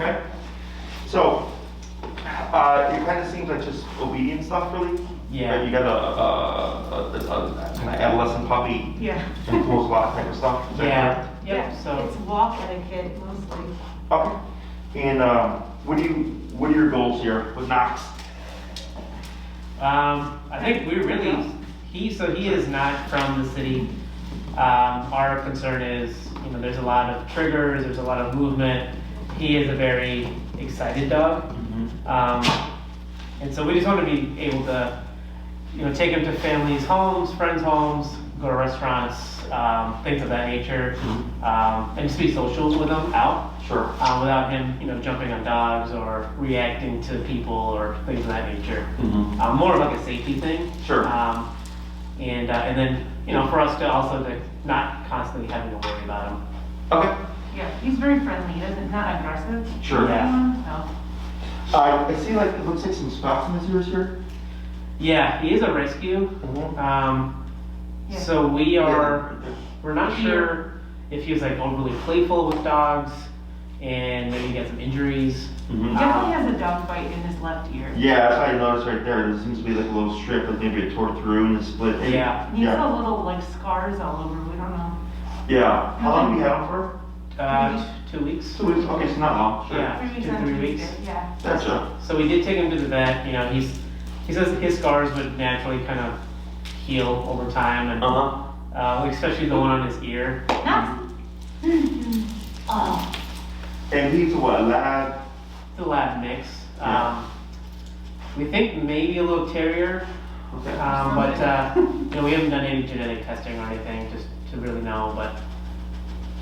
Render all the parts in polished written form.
Okay. So, it kind of seems like just obedience stuff, really. Yeah. Right? You got a kind of adolescent puppy. Yeah. And pulls a lot type of stuff. Is that Yeah. correct? Yep. Yeah, So it's walk etiquette mostly. Okay. And what are your goals here with Knox? I think we really he is not from the city. Our concern is, there's a lot of triggers, there's a lot of movement. He is a very excited dog. And so we just want to be able to, take him to families' homes, friends' homes, go to restaurants, things of that nature, and just be social with him out. Sure. Without him, jumping on dogs or reacting to people or things of that nature. More of like a safety thing. Sure. And then, for us to also to not constantly having to worry about him. Okay. Yeah, he's very friendly. He doesn't, not aggressive. Sure. Yeah. No. I see it looks like some spots in his ears here. Yeah, he is a rescue. Yeah. So we're not sure if he was like overly playful with dogs and maybe he had some injuries. He definitely has a dog bite in his left ear. Yeah, that's how you notice right there. There seems to be like a little strip, like maybe it tore through and it split. Yeah. He has a little like scars all over. We don't know. Yeah. How long have you had him for? 2 weeks. 2 weeks. Okay, so not long. Sure. Yeah. 3 weeks 2 on 3 Tuesday. weeks. Yeah. Gotcha. So we did take him to the vet. He says his scars would naturally kind of heal over time, and especially the one on his ear. Knox. Oh. And he's what, a lab? The lab mix. Yeah. We think maybe a little terrier, Okay. but we haven't done any genetic testing or anything just to really know. But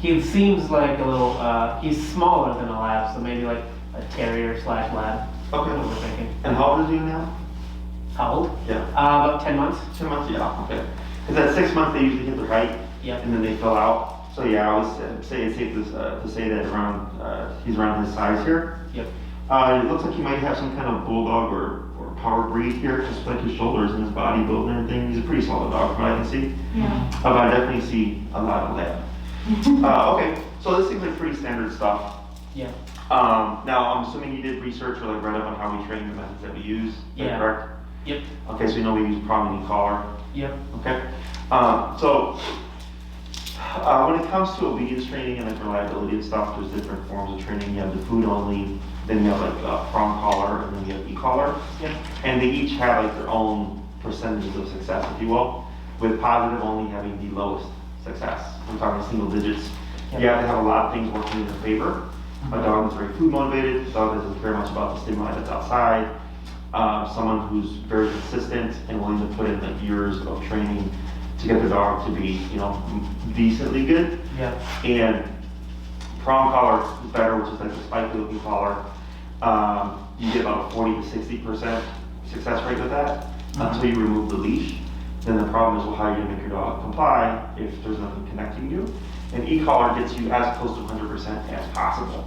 he seems like a little. He's smaller than a lab, so maybe like a terrier / lab. Okay. What we're thinking. And how old is he now? How old? Yeah. About 10 months. 2 months, yeah, okay. Because at 6 months they usually hit the height, Yep. and then they fill out. So yeah, I would say it's safe to say that he's around his size here. Yep. It looks like he might have some kind of bulldog or power breed here, just like his shoulders and his body build and everything. He's a pretty solid dog from what I can see. Yeah. But I definitely see a lot of lab. Okay, so this seems like pretty standard stuff. Yeah. Now I'm assuming you did research or like read up on how we train the methods that we use. Is that Yeah. correct? Yep. Okay, so you know we use prominent collar. Yep. Okay. So when it comes to obedience training and like reliability and stuff, there's different forms of training. You have the food only, then you have like prong collar, and then you have e-collar. Yep. And they each have like their own percentages of success, if you will, with positive only having the lowest success. I'm talking single digits. Yep. You have to have a lot of things working in your favor. A dog that's very food motivated, a dog that doesn't care much about the stimuli that's outside, someone who's very consistent and willing to put in like years of training to get the dog to be, decently good. Yeah. And prong collar is better, which is like the spiky looking collar. You get about a 40 to 60% success rate with that until you remove the leash. Then the problem is, well, how are you gonna make your dog comply if there's nothing connecting you? And e-collar gets you as close to 100% as possible,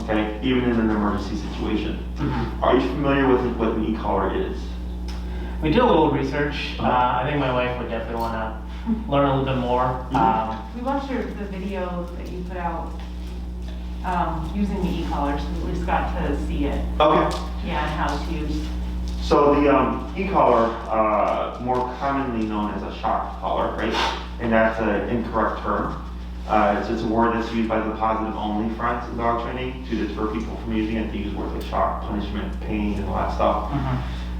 okay? Even in an emergency situation. Are you familiar with what an e-collar is? We did a little research. I think my wife would definitely want to learn a little bit more. We watched the video that you put out using the e-collar, so we just got to see it. Okay. Yeah, and how it's used. So the e-collar, more commonly known as a shock collar, right? And that's an incorrect term. It's a word that's used by the positive only front in dog training to deter people from using it. They use words like shock, punishment, pain, and all that stuff.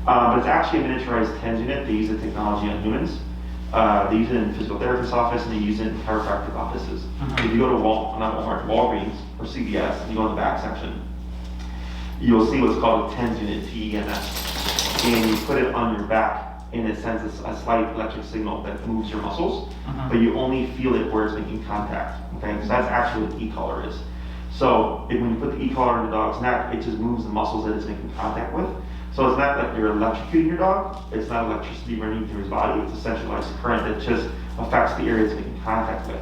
But it's actually a miniaturized TENS unit. They use the technology on humans. They use it in physical therapist's office, and they use it in chiropractic offices. If you go to Walgreens or CVS, and you go in the back section, you'll see what's called a TENS unit, TENS, and you put it on your back, and it sends a slight electric signal that moves your muscles, but you only feel it where it's making contact. Okay, so that's actually what the e-collar is. So when you put the e-collar on the dog's neck, it just moves the muscles that it's making contact with. So it's not like you're electrocuting your dog. It's not electricity running through his body. It's a centralized current that just affects the area it's making contact with.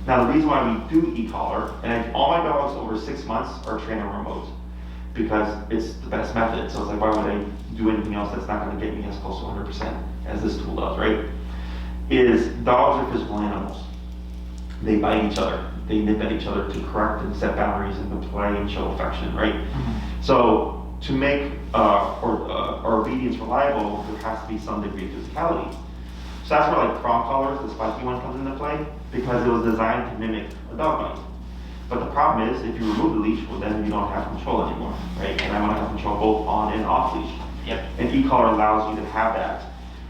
Now the reason why we do e-collar, and all my dogs over 6 months are trainer remote, because it's the best method. So it's like, why would I do anything else that's not going to get me as close to 100% as this tool does, right? Is dogs are physical animals. they bite each other, they nip at each other to correct and set boundaries and to play and show affection, right? So to make our obedience reliable, there has to be some degree of physicality. So that's where like prong collars, the spiky one, comes into play, because it was designed to mimic a dog bite. But the problem is, if you remove the leash, well then you don't have control anymore, right? And I want to have control both on and off leash. Yep. And e-collar allows you to have that.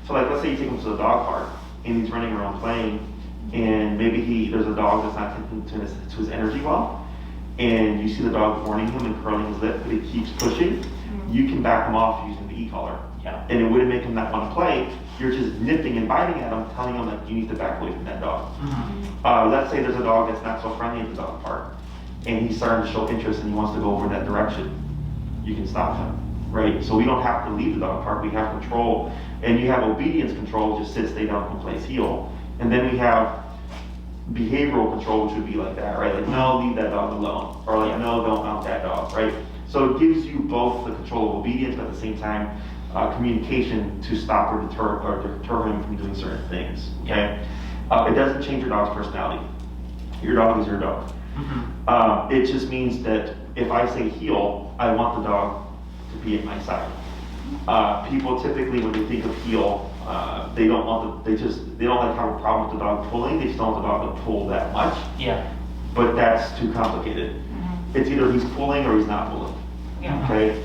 So like, let's say you take him to the dog park, and he's running around playing, and maybe there's a dog that's not taking to his energy well, and you see the dog warning him and curling his lip, but he keeps pushing, you can back him off using the e-collar. Yeah. And it wouldn't make him not want to play, you're just nipping and biting at him, telling him that you need to back away from that dog. Let's say there's a dog that's not so friendly at the dog park, and he's starting to show interest and he wants to go over in that direction. You can stop him, right? So we don't have to leave the dog park, we have control, and you have obedience control, just sit, stay down, and place heel. And then we have behavioral control, which would be like that, right? Like, no, leave that dog alone, or like, no, don't mount that dog, right? So it gives you both the control of obedience, but at the same time, communication to stop or deter him from doing certain things, okay? It doesn't change your dog's personality. Your dog is your dog. It just means that if I say heel, I want the dog to be at my side. People typically, when they think of heel, they don't like have a problem with the dog pulling, they just don't want the dog to pull that much. Yeah. But that's too complicated. It's either he's pulling or he's not pulling. Yeah. Okay?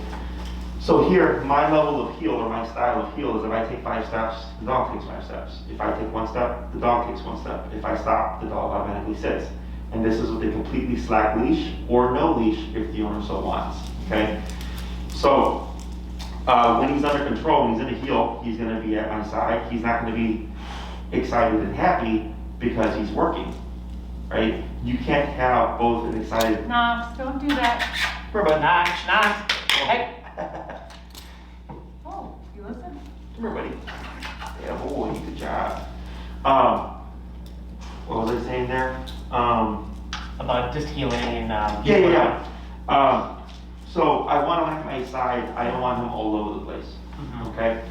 So here, my level of heel or my style of heel is if I take 5 steps, the dog takes 5 steps. If I take 1 step, the dog takes 1 step. If I stop, the dog automatically sits. And this is with a completely slack leash or no leash if the owner so wants, okay? So when he's under control, when he's in a heel, he's gonna be at my side. He's not gonna be excited and happy because he's working, right? You can't have both an excited... Knox, don't do that. Knox. Hey. Oh, you listen? Come here, buddy. Yeah, boy, good job. What was I saying there? About just healing and So I want him at my side. I don't want him all over the place. Okay.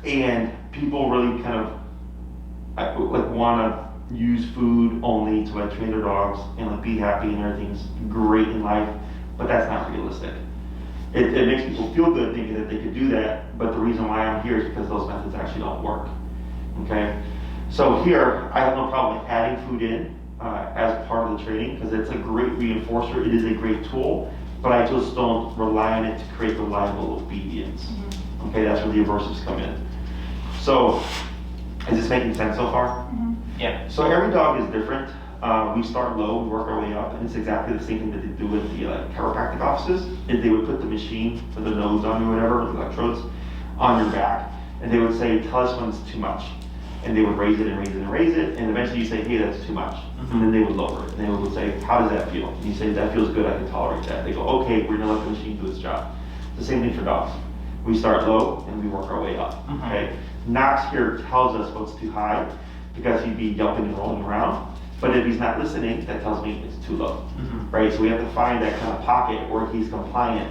And people really kind of want to use food only to like train their dogs and like be happy and everything's great in life, but that's not realistic. It makes people feel good thinking that they could do that, but the reason why I'm here is because those methods actually don't work. Okay. So here, I have no problem adding food in as part of the training because it's a great reinforcer. It is a great tool, but I just don't rely on it to create reliable obedience. Okay, that's where the aversives come in. So, is this making sense so far? Yeah. So every dog is different. We start low, we work our way up, and it's exactly the same thing that they do with the chiropractic offices. Is they would put the machine with the nose on you or whatever, with the electrodes, on your back, and they would say, tell us when it's too much. And they would raise it and raise it and raise it, and eventually you say, hey, that's too much. And then they would lower it, and they would say, how does that feel? And you say, that feels good, I can tolerate that. They go, okay, we're gonna let the machine do its job. It's the same thing for dogs. We start low, and we work our way up, okay? Knox here tells us what's too high, because he'd be yelping and rolling around. But if he's not listening, that tells me it's too low, right? So we have to find that kind of pocket where he's compliant,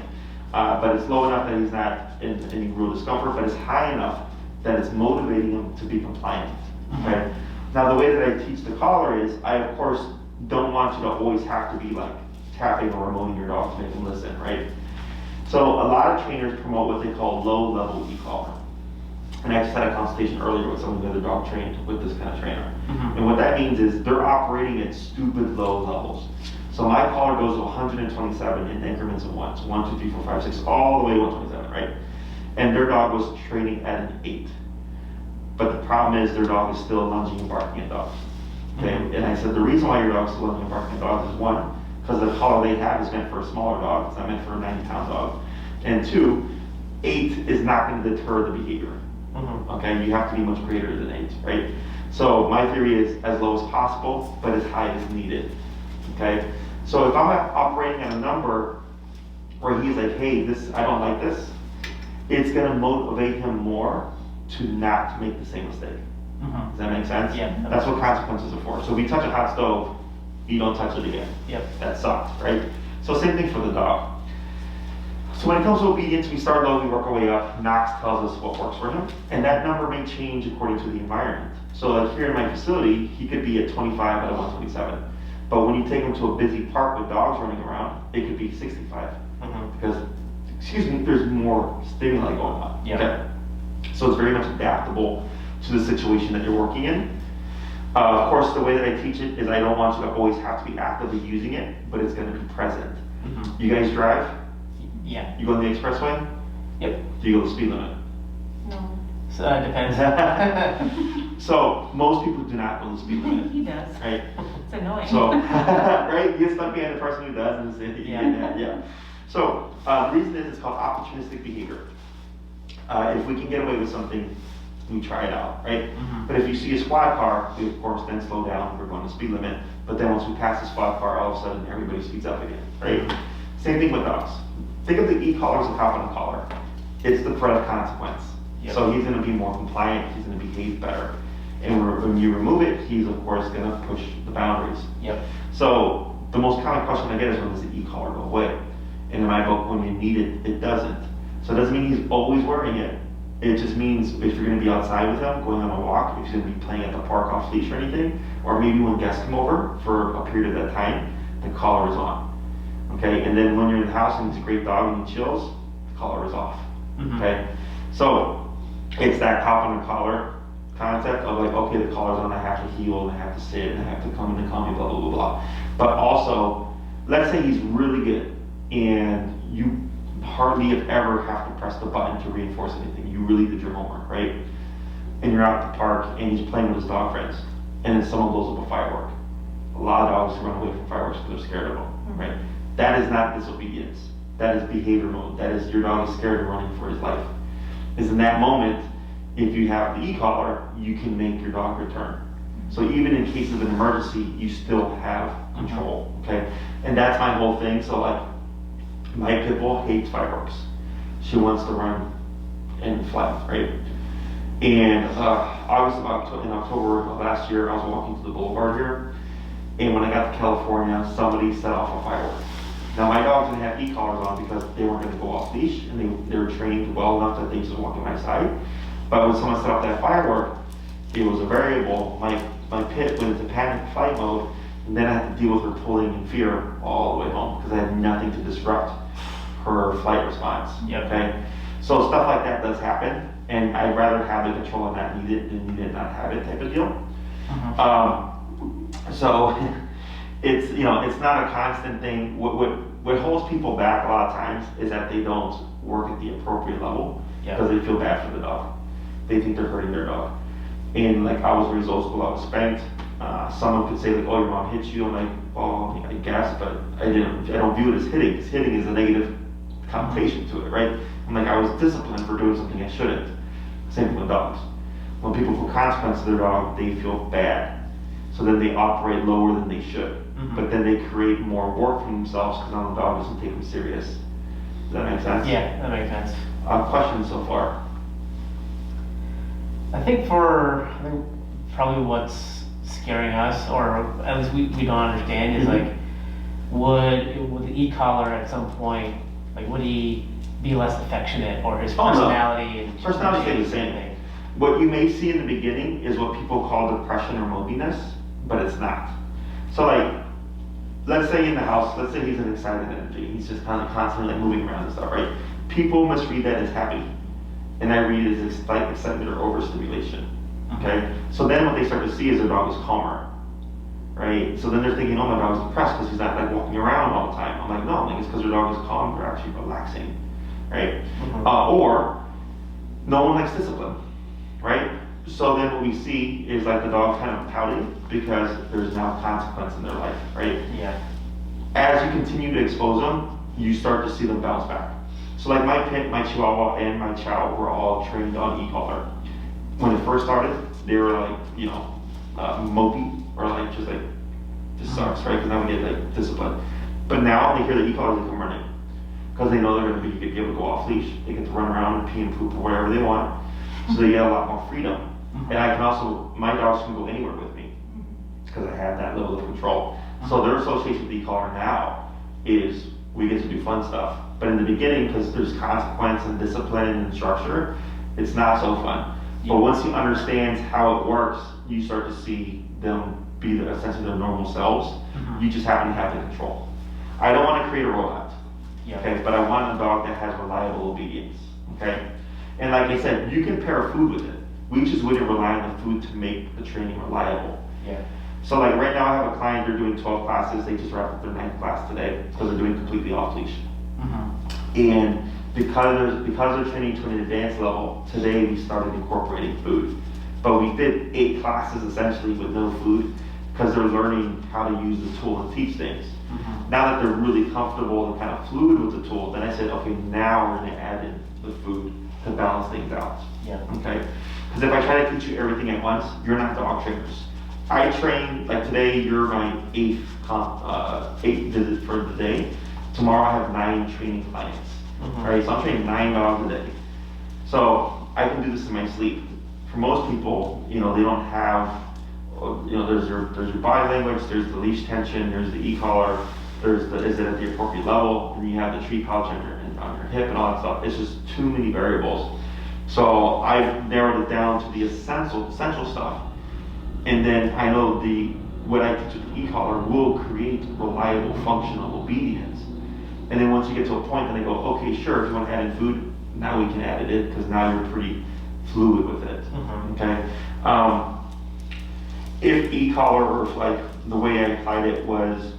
but it's low enough that he's not in any real discomfort, but it's high enough that it's motivating him to be compliant, okay? Now the way that I teach the collar is, I of course don't want you to always have to be like tapping or remoting your dog to make him listen, right? So a lot of trainers promote what they call low-level e-collar. And I just had a consultation earlier with some of the other dog trained with this kind of trainer. And what that means is they're operating at stupid low levels. So my collar goes to 127 in increments of 1. So 1, 2, 3, 4, 5, 6, all the way to 127, right? And their dog was training at an 8. But the problem is their dog is still lunging and barking at dogs. Okay? And I said the reason why your dog's still lunging and barking at dogs is 1, because the collar they have is meant for a smaller dog. It's not meant for a 90-pound dog. And 2, 8 is not going to deter the behavior. Okay, you have to be much greater than 8, right? So my theory is as low as possible, but as high as needed. Okay, so if I'm operating at a number where he's like, hey, I don't like this, it's going to motivate him more to not make the same mistake. Does that make sense? Yeah. That's what consequences are for. So if we touch a hot stove, you don't touch it again. Yep. That sucked, right? So same thing for the dog. So when it comes to obedience, we start low, we work our way up. Knox tells us what works for him, and that number may change according to the environment. So like here in my facility, he could be at 25 at a 127. But when you take him to a busy park with dogs running around, it could be 65. Because, excuse me, there's more stimuli going on. Yeah. Okay? So it's very much adaptable to the situation that you're working in. Of course, the way that I teach it is I don't want you to always have to be actively using it, but it's going to be present. You guys drive? Yeah. You go on the expressway? Yep. Do you go the speed limit? No. So it depends. So most people do not go the speed limit. He does. Right? It's annoying. So, right, you get stuck behind the person who does and say, yeah. So, the reason is it's called opportunistic behavior. If we can get away with something, we try it out, right? But if you see a squad car, we of course then slow down, we're going the speed limit, but then once we pass the squad car, all of a sudden everybody speeds up again, right? Same thing with dogs. Think of the e-collar as a cop on a collar. It's the threat of consequence. Yep. So he's gonna be more compliant, he's gonna behave better. And when you remove it, he's of course gonna push the boundaries. Yep. So the most common question I get is, when does the e-collar go away? And in my book, when you need it, it doesn't. So it doesn't mean he's always wearing it. It just means if you're gonna be outside with him, going on a walk, if he's gonna be playing at the park off leash or anything, or maybe when guests come over for a period of that time, the collar is on. Okay, and then when you're in the house and he's a great dog and he chills, the collar is off. Okay, so it's that cop on the collar concept of like, okay, the collar's on, I have to heel, and I have to sit, and I have to come in and call me, blah, blah, blah, blah. But also, let's say he's really good, and you hardly if ever have to press the button to reinforce anything. You really did your homework, right? And you're out at the park, and he's playing with his dog friends, and then someone blows up a firework. A lot of dogs run away from fireworks because they're scared of them, right? That is not disobedience. That is behavior mode. That is your dog is scared and running for his life. Is in that moment, if you have the e-collar, you can make your dog return. So even in case of an emergency, you still have control, okay? And that's my whole thing. So like, my pit bull hates fireworks. She wants to run and fly, right? And in October of last year, I was walking to the boulevard here, and when I got to California, somebody set off a firework. Now my dogs didn't have e-collars on because they weren't going to go off leash, and they were trained well enough that they just walked on my side. But when someone set off that firework, it was a variable. My pit went into panic flight mode, and then I had to deal with her pulling in fear all the way home because I had nothing to disrupt her flight response. Yep. Okay, so stuff like that does happen, and I'd rather have the control and not need it than need it not have it type of deal. So it's it's not a constant thing. What holds people back a lot of times is that they don't work at the appropriate level because they feel bad for the dog. They think they're hurting their dog. And like I was raised old school, I was spanked. Someone could say like, "Oh, your mom hit you." I'm like, "Oh, I guess," but I don't view it as hitting, because hitting is a negative connotation to it, right? I'm like, I was disciplined for doing something I shouldn't. Same thing with dogs. When people feel consequence to their dog, they feel bad. So then they operate lower than they should. But then they create more work for themselves because now the dog doesn't take them serious. Does that make sense? Yeah, that makes sense. Questions so far? I think probably what's scaring us, or at least we don't understand, is like, would the e-collar at some point, like, would he be less affectionate, or his personality? And personality stays the same. What you may see in the beginning is what people call depression or mopiness, but it's not. So like, let's say in the house, let's say he's an excited energy, he's just kind of constantly like moving around and stuff, right? People misread that as happy, and I read it as like excitement or overstimulation. Okay, so then what they start to see is their dog is calmer, right? So then they're thinking, oh, my dog is depressed because he's not like walking around all the time. I'm like, no, it's because their dog is calm, they're actually relaxing, right? Or no one likes discipline, right? So then what we see is like the dog kind of pouting because there's now consequence in their life, right? Yeah. As you continue to expose them, you start to see them bounce back. So like my pit, my Chihuahua, and my Chow were all trained on e-collar. When it first started, they were like, mopey, or like just like, this sucks, right? Because now we get like discipline. But now they hear the e-collar, they come running. Because they know they're going to be able to go off leash. They get to run around and pee and poop or whatever they want. So they get a lot more freedom. And I can also, my dogs can go anywhere with me. Because I have that level of control. So their association with e-collar now is we get to do fun stuff. But in the beginning, because there's consequence and discipline and structure, it's not so fun. But once he understands how it works, you start to see them be essentially their normal selves. You just happen to have the control. I don't want to create a robot, okay? But I want a dog that has reliable obedience, okay? And like I said, you can pair food with it. We just wouldn't rely on the food to make the training reliable. So like right now I have a client, they're doing 12 classes. They just wrapped up their 9th class today because they're doing completely off leash. And because they're training to an advanced level, today we started incorporating food. But we did 8 classes essentially with no food because they're learning how to use the tool and teach things. Now that they're really comfortable and kind of fluid with the tool, then I said, okay, now we're gonna add in the food to balance things out. Okay? Because if I try to teach you everything at once, you're not dog trainers. I train, like today, you're my 8th visit for the day. Tomorrow I have 9 training clients. Right, so I'm training 9 dogs a day. So I can do this in my sleep. For most people, they don't have, there's your body language, there's the leash tension, there's the e-collar, there's the, is it at the appropriate level, and you have the treat pouch on your hip and all that stuff. It's just too many variables. So I've narrowed it down to the essential stuff. And then I know what I teach with the e-collar will create reliable, functional obedience. And then once you get to a point, then I go, okay, sure, if you want to add in food, now we can add it in, because now you're pretty fluid with it, okay? If e-collar, or if like the way I applied it was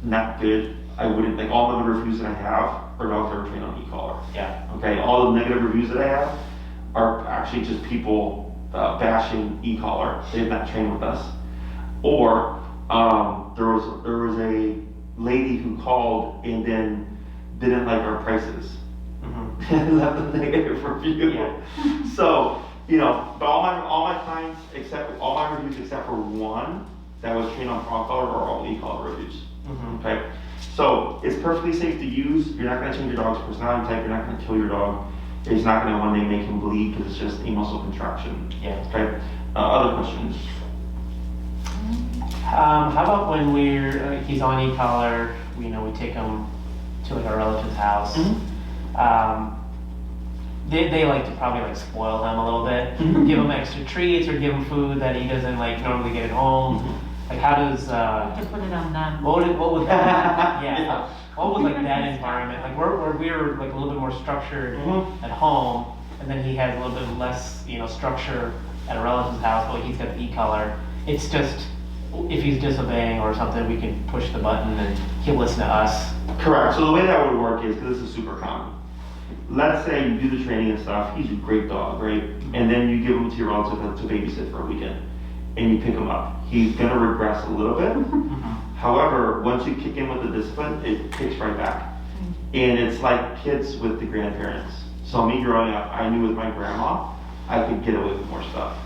not good, I wouldn't, like all the reviews that I have are dogs that are trained on e-collar. Okay, all the negative reviews that I have are actually just people bashing e-collar. They've not trained with us. Or there was a lady who called and then didn't like our prices and left a negative review. So, but all my clients, all my reviews except for one that was trained on prong collar, are all e-collar reviews. Okay, so it's perfectly safe to use. You're not going to change your dog's personality type. You're not going to kill your dog. It's not going to one day make him bleed because it's just a muscle contraction. Okay. Other questions? How about when he's on e-collar, we take him to like a relative's house. They like to probably spoil him a little bit, give him extra treats or give him food that he doesn't normally get at home. Like how does To put it on them. what would yeah, what was that environment like? We're like a little bit more structured at home, and then he has a little bit less structure at a relative's house, but he's got the e-collar. It's just, if he's disobeying or something, we can push the button and he'll listen to us. Correct. So the way that would work is, because this is super common. Let's say you do the training and stuff, he's a great dog, right? And then you give him to your relative to babysit for a weekend, and you pick him up. He's gonna regress a little bit. However, once you kick in with the discipline, it kicks right back. And it's like kids with the grandparents. So me growing up, I knew with my grandma, I could get away with more stuff,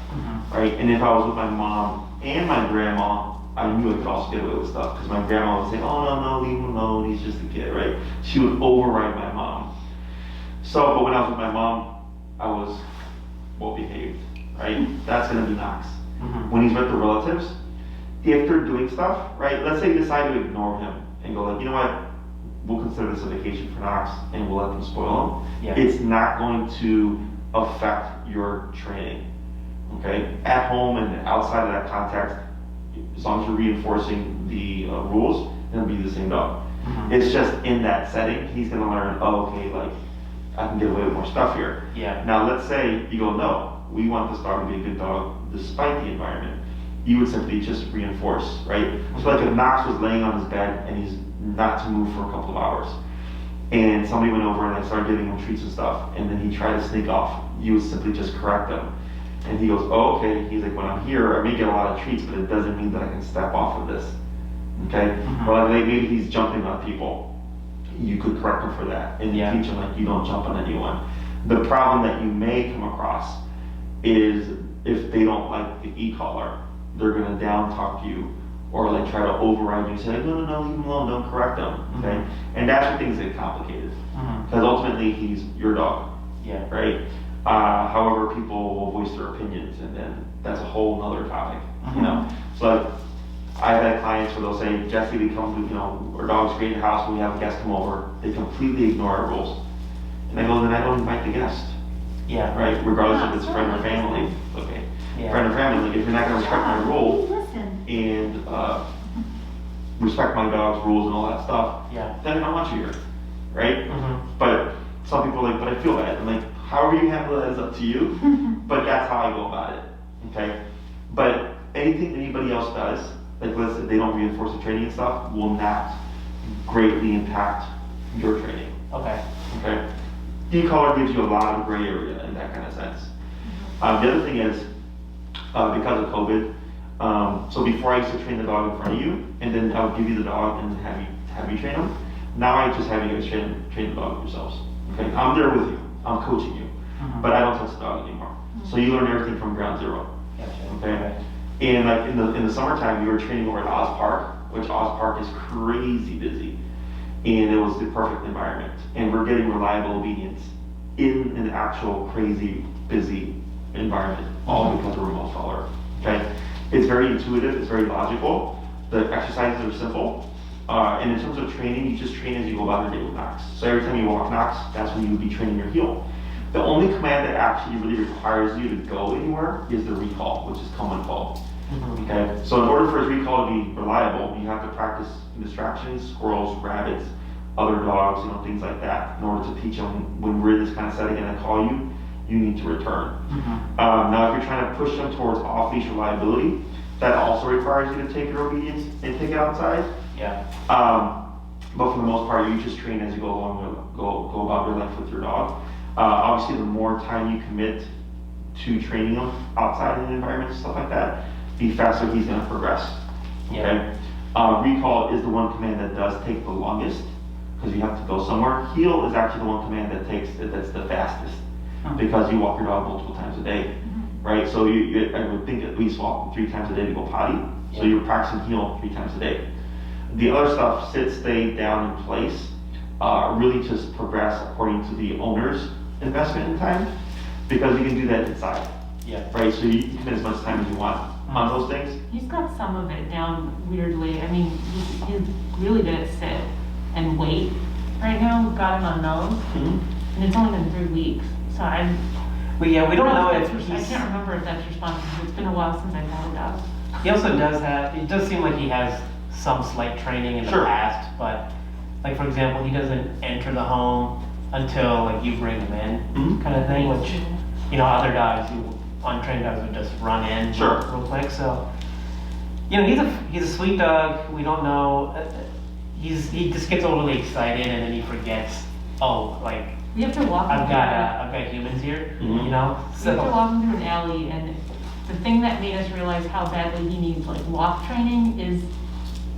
right? And if I was with my mom and my grandma, I knew I could also get away with stuff, because my grandma would say, oh no, leave him alone, he's just a kid, right? She would override my mom. So, but when I was with my mom, I was well behaved, right? That's gonna be Knox. When he's with the relatives, if they're doing stuff, right? Let's say you decide to ignore him and go like, you know what? We'll consider this a vacation for Knox and we'll let them spoil him. It's not going to affect your training, okay? At home and outside of that context, as long as you're reinforcing the rules, it'll be the same dog. It's just in that setting, he's gonna learn, oh, okay, like, I can get away with more stuff here. Now, let's say you go, no, we want this dog to be a good dog despite the environment. You would simply just reinforce, right? So like if Knox was laying on his bed and he's not to move for a couple of hours, and somebody went over and I started giving him treats and stuff, and then he tried to sneak off, you would simply just correct him. And he goes, oh, okay. He's like, when I'm here, I may get a lot of treats, but it doesn't mean that I can step off of this, okay? Or like maybe he's jumping on people. You could correct him for that, and teach him like you don't jump on anyone. The problem that you may come across is if they don't like the e-collar, they're gonna down talk you or like try to override you and say, no, leave him alone, don't correct him, okay? And that's where things get complicated, because ultimately he's your dog, right? However, people will voice their opinions, and then that's a whole nother topic, So like, I've had clients where they'll say, Jesse, we come to, our dog's great in the house, when we have a guest come over, they completely ignore our rules. And I go, then I don't invite the guest. Yeah. right? Regardless Yeah, if it's it's friend or really family, okay? Yeah. Friend or family, like if you're not gonna respect my rule Listen. and, respect my dog's rules and all that stuff, Yeah. then I don't want you here, right? Mhm. But some people are like, but I feel bad. I'm like, however you handle it is up to you, but that's how I go about it, okay? But anything anybody else does, like let's say they don't reinforce the training and stuff, will not greatly impact your training, Okay. okay? E-collar gives you a lot of gray area in that kind of sense. The other thing is, because of COVID, so before I used to train the dog in front of you, and then I would give you the dog and have you train him. Now I just have you guys train the dog yourselves. Okay, I'm there with you, I'm coaching you, but I don't touch the dog anymore. So you learn everything from ground zero. Gotcha. Okay, and like in the summertime, you were training over at Oz Park, which Oz Park is crazy busy, and it was the perfect environment. And we're getting reliable obedience in an actual crazy busy environment, all because of remote collar. Okay. It's very intuitive, it's very logical, the exercises are simple, and in terms of training, you just train as you go about your day with Knox. So every time you walk Knox, that's when you would be training your heel. The only command that actually really requires you to go anywhere is the recall, which is come and call. Okay, so in order for his recall to be reliable, you have to practice distractions, squirrels, rabbits, other dogs, things like that, in order to teach him when we're in this kind of setting and I call you, you need to return. Now, if you're trying to push them towards off-leash reliability, that also requires you to take your obedience and take it outside. Yeah. But for the most part, you just train as you go along, go about your life with your dog. Obviously, the more time you commit to training them outside in the environment and stuff like that, the faster he's going to progress. Okay. Recall is the one command that does take the longest because you have to go somewhere. Heel is actually the one command that's the fastest. Because you walk your dog multiple times a day, right? So I would think at least walk 3 times a day to go potty. So you're practicing heel 3 times a day. The other stuff, sit, stay, down in place, really just progress according to the owner's investment in time, because you can do that inside, Yeah. right? So you can commit as much time as you want on those things. He's got some of it down weirdly. I mean, he's really good at sit and wait. Right now, we've got him on nose, and it's only been 3 weeks. So But yeah, we don't know if if I he's, can't remember if that's responsible. It's been a while since I've had a dog. he also does have, it does seem like he has some slight training in the Sure. past, but like for example, he doesn't enter the home until like you bring him in, kind of thing, which, other dogs, untrained dogs would just run in Sure. real quick, so. He's a sweet dog, we don't know, he just gets overly excited and then he forgets, You have to walk him I've got humans here, You have to walk him through an alley, and the thing that made us realize how badly he needs walk training is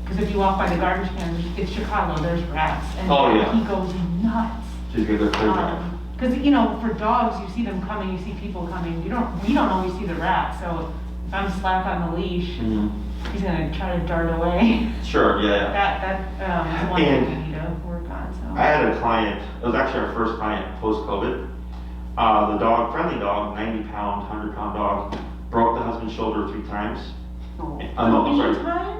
because if you walk by the garbage can, it's Chicago, there's rats, and Oh, yeah. he goes nuts. She's gonna go crazy. Because for dogs, you see them coming, you see people coming. We don't always see the rats, so if I'm slack on the leash, he's gonna try to dart away. Sure, yeah. That is one thing we need to work on. So I had a client, it was actually our first client post-COVID. The dog, friendly dog, 90-pound, 100-pound dog, broke the husband's shoulder 3 times. No, I'm sorry. 3 times?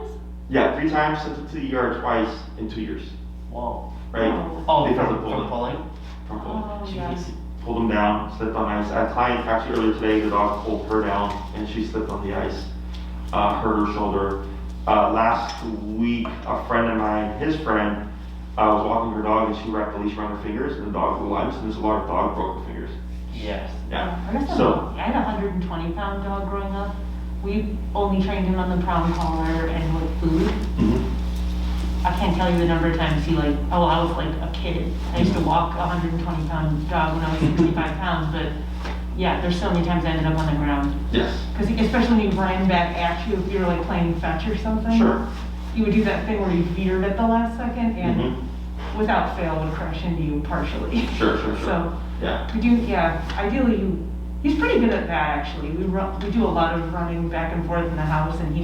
Yeah, 3 times, sent it to the ER twice in 2 years, Whoa. right? Oh, Because from of pulling. pulling? From pulling. Oh, yes. Pulled him down, slipped on ice. I had a client actually earlier today, the dog pulled her down and she slipped on the ice, hurt her shoulder. Last week, a friend of mine, his friend, was walking her dog and she wrapped the leash around her fingers and the dog blew limes and this large dog broke her fingers. Yes. Yeah. I had a 120-pound dog growing up. We only trained him on the prong collar and with food. I can't tell you the number of times I was like a kid. I used to walk a 120-pound dog when I was 65 pounds, but yeah, there's so many times I ended up on the ground. Yes. Because especially when he ran back at you, if you were playing fetch or something. Sure. He would do that thing where he veered at the last second and without fail would crash into you partially. Sure. So Yeah. we do, ideally he's pretty good at that actually. We do a lot of running back and forth in the house and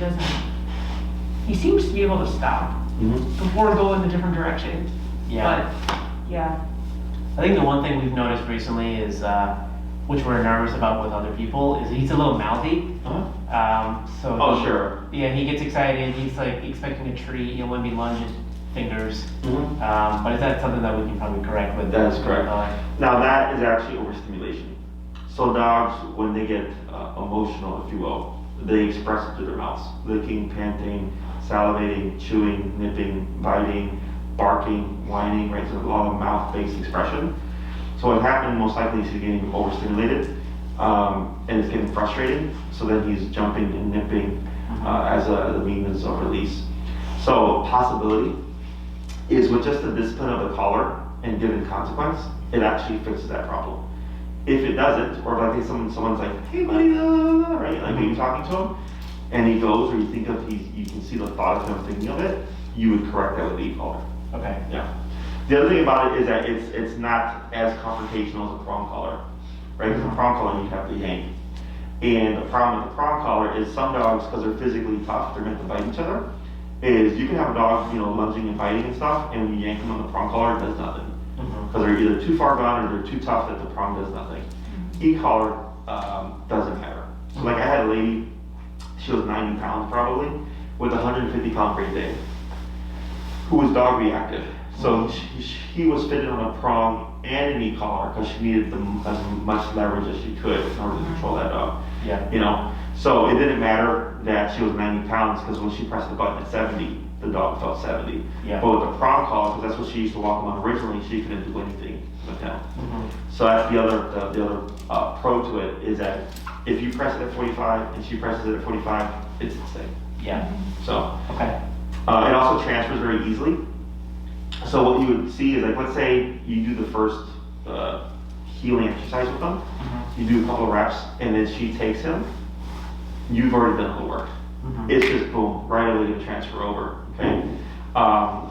he seems to be able to stop before going a different direction. Yeah. But, yeah. I think the one thing we've noticed recently is, which we're nervous about with other people, is he's a little mouthy. So Oh, sure. Yeah, he gets excited, he's expecting a treat, he'll maybe lunge his fingers. But is that something that we can probably correct with? That is correct. Now that is actually overstimulation. So dogs, when they get emotional, if you will, they express it through their mouths. Licking, panting, salivating, chewing, nipping, biting, barking, whining, right? So a lot of mouth-based expression. So what happened most likely is he's getting overstimulated and it's getting frustrated. So then he's jumping and nipping as a means of release. So possibility is with just the discipline of the collar and given consequence, it actually fixes that problem. If it doesn't, or like someone's like, hey buddy, right? Like maybe talking to him, and he goes, or you think of you can see the thought of him thinking of it, you would correct that with the e-collar. Okay. Yeah. The other thing about it is that it's not as confrontational as a prong collar, right? Because a prong collar you have to yank. And the problem with the prong collar is some dogs, because they're physically tough, they're meant to bite each other, is you can have a dog, lunging and biting and stuff, and when you yank them on the prong collar, it does nothing. Because they're either too far gone or they're too tough that the prong does nothing. E-collar doesn't matter. So like I had a lady, she was 90 pounds probably, with a 150 pound Great Dane, who was dog reactive. So she was fitted on a prong and an e-collar because she needed as much leverage as she could in order to control that dog. Yeah. So it didn't matter that she was 90 pounds because when she pressed the button at 70, the dog felt 70. Yeah. But with the prong collar, because that's what she used to walk him on originally, she couldn't do anything with him. So that's the other pro to it is that if you press it at 45 and she presses it at 45, it's the same. Yeah. So Okay. it also transfers very easily. So what you would see is like, let's say you do the first healing exercise with them, you do a couple of reps, and then she takes him, you've already done the work. It's just boom, right away to transfer over, okay?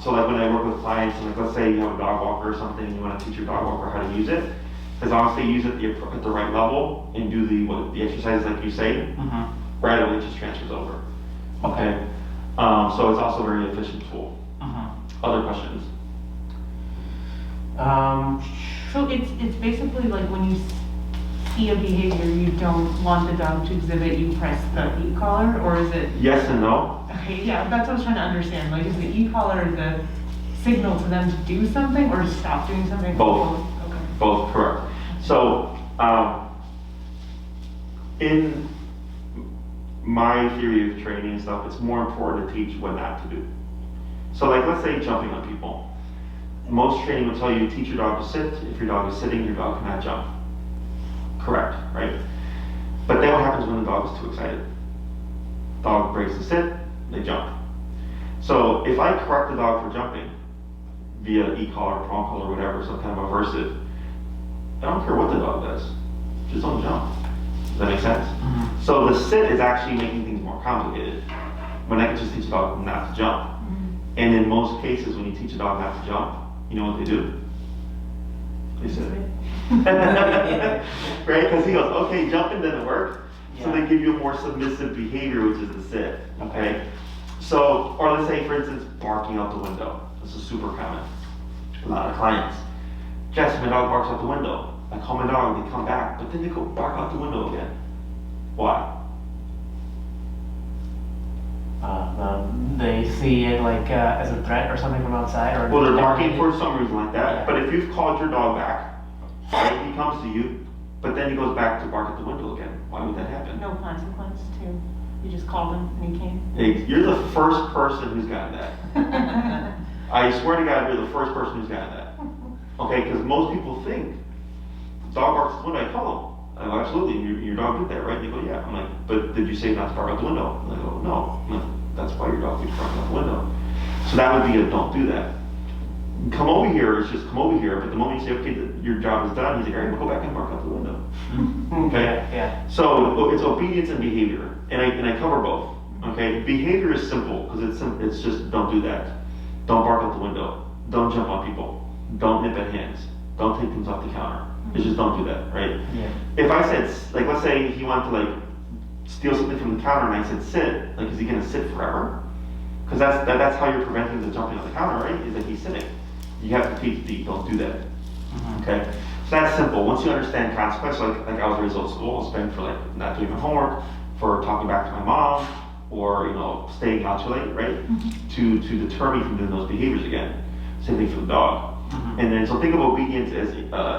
So like when I work with clients, and like let's say you have a dog walker or something, and you want to teach your dog walker how to use it, as long as they use it at the right level and do the exercises like you say, right away it just transfers over, okay? So it's also a very efficient tool. Other questions? So it's basically like when you see a behavior you don't want the dog to exhibit, you press the e-collar, or is it? Yes and no. Okay, yeah, that's what I was trying to understand. Like, is the e-collar the signal to them to do something or to stop doing something? Both. Okay. Both, correct. So, in my theory of training and stuff, it's more important to teach what not to do. So like, let's say jumping on people. Most training will tell you teach your dog to sit. If your dog is sitting, your dog cannot jump. Correct, right? But then what happens when the dog is too excited? Dog breaks the sit, they jump. So if I correct the dog for jumping via e-collar, prong collar, whatever, some kind of aversive, I don't care what the dog does, just don't jump. Does that make sense? So the sit is actually making things more complicated when I can just teach a dog not to jump. And in most cases, when you teach a dog not to jump, you know what they do? They sit. Right? Because he goes, okay, jumping doesn't work. So they give you a more submissive behavior, which is the sit. Okay? So, or let's say, for instance, barking out the window. This is super common. A lot of clients. Jess, my dog barks out the window. I call my dog, they come back, but then they go bark out the window again. Why? They see it like as a threat or something from outside, or Well, they're barking for some reason like that. Yeah. But if you've called your dog back, right, he comes to you, but then he goes back to bark at the window again. Why would that happen? No consequence too. You just called him and he came. Hey, you're the first person who's gotten that. I swear to God, you're the first person who's gotten that. Okay, because most people think, dog barks at the window, I call him. I go, absolutely, your dog did that, right? They go, yeah. I'm like, but did you say not to bark out the window? And they go, no. I'm like, that's why your dog keeps barking out the window. So that would be a don't do that. Come over here, it's just come over here, but the moment you say, okay, your job is done, he's like, all right, we'll go back and bark out the window. Okay? Yeah. So it's obedience and behavior, and I cover both. Okay? Behavior is simple, because it's just don't do that. Don't bark out the window. Don't jump on people. Don't nip at hands. Don't take things off the counter. It's just don't do that, right? Yeah. If I said, like, let's say he wanted to, like, steal something from the counter and I said sit, like, is he gonna sit forever? Because that's how you're preventing the jumping on the counter, right? Is that he's sitting. You have to teach the don't do that. Okay? So that's simple. Once you understand consequence, like I was raised old school, I'll spend for like not doing my homework, for talking back to my mom, or staying out too late, right? To deter me from doing those behaviors again. Same thing for the dog. And then so think of obedience as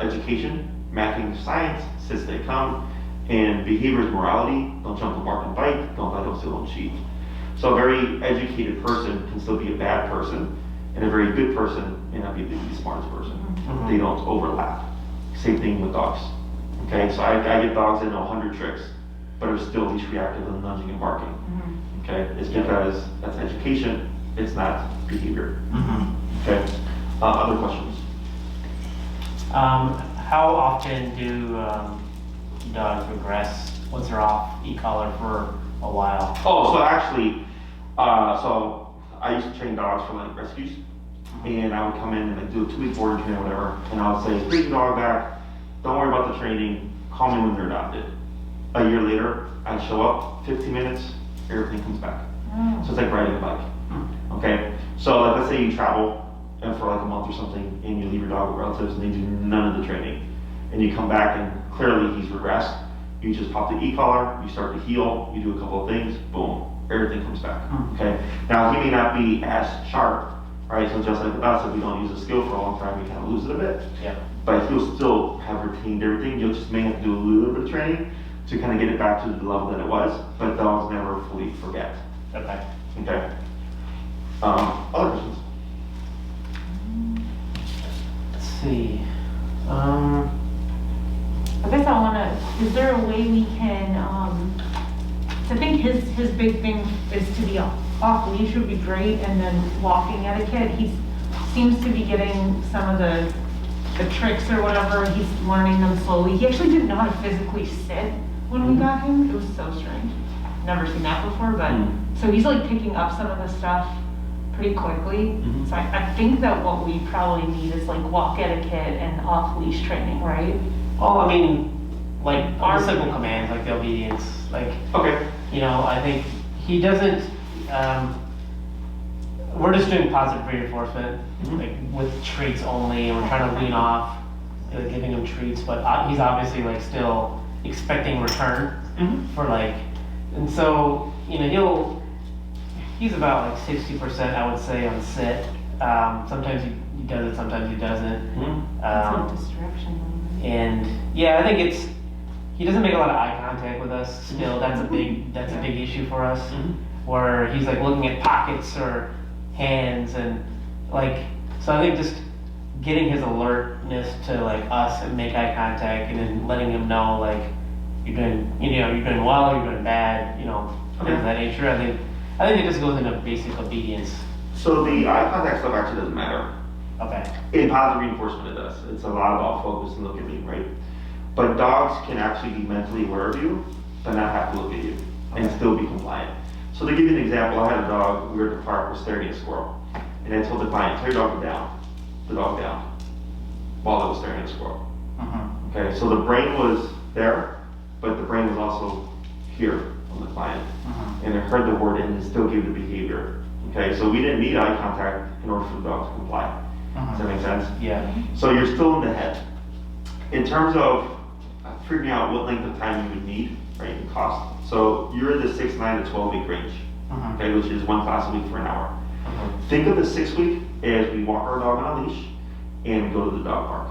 education, mapping science, sit, stay, come. And behavior is morality. Don't jump, don't bark, and bite. Don't lie, don't steal, don't cheat. So a very educated person can still be a bad person, and a very good person may not be the smartest person. Mhm. They don't overlap. Same thing with dogs. Okay, so I get dogs that know 100 tricks, but are still least reactive and nudging and barking. Okay, it's because that's education, it's not behavior. Okay, other questions? How often do dogs regress once they're off e-collar for a while? Oh, so actually, so I used to train dogs for like rescues, and I would come in and like do a 2-week boarding training or whatever, and I would say, bring the dog back, don't worry about the training, call me when they're adopted. A year later, I'd show up, 15 minutes, everything comes back. So it's like riding a bike. Okay, so like let's say you travel and for like a month or something, and you leave your dog with relatives and they do none of the training, and you come back and clearly he's regressed. You just pop the e-collar, you start to heal, you do a couple of things, boom, everything comes back. Okay, now he may not be as sharp, right? So just like with us, if we don't use a skill for a long time, we kind of lose it a bit. Yeah. But he'll still have retained everything. You'll just may have to do a little bit of training to kind of get it back to the level that it was. But dogs never fully forget. Okay. Okay. Other questions? Let's see. I guess I wanna, is there a way we can, I think his big thing is to be off leash would be great, and then walking etiquette. He seems to be getting some of the tricks or whatever, he's learning them slowly. He actually didn't know how to physically sit when we got him. It was so strange. Never seen that before, but, so he's like picking up some of the stuff pretty quickly. So I think that what we probably need is like walk etiquette and off leash training, right? Well, I mean, like our simple commands, like the obedience, like, Okay. you know, I think he doesn't, we're just doing positive reinforcement, like with treats only, and we're trying to wean off, like, giving him treats, but he's obviously like still expecting return for like, and so, you know, he's about like 60%, I would say, on sit. Sometimes he does it, sometimes he doesn't. It's a distraction. And yeah, I think he doesn't make a lot of eye contact with us still. That's a big issue for us. Where he's like looking at pockets or hands and like, so I think just getting his alertness to like us and make eye contact, and then letting him know like you're doing well, you're doing bad, things of that nature. I think it just goes into basic obedience. So the eye contact stuff actually doesn't matter. Okay. In positive reinforcement it does. It's a lot about focus and look at me, right? But dogs can actually be mentally aware of you, but not have to look at you and still be compliant. So to give you an example, I had a dog, we were at the park, we're staring at a squirrel. And I told the client, tell your dog down, the dog down, while I was staring at a squirrel. Okay, so the brain was there, but the brain was also here on the client. And it heard the word and it still gave the behavior. Okay, so we didn't need eye contact in order for the dog to comply. Does that make sense? Yeah. So you're still in the head. In terms of figuring out what length of time you would need, right, and cost. So you're in the 6, 9 to 12 week range, okay, which is 1 class a week for an hour. Think of the 6 week as we walk our dog on a leash and go to the dog park.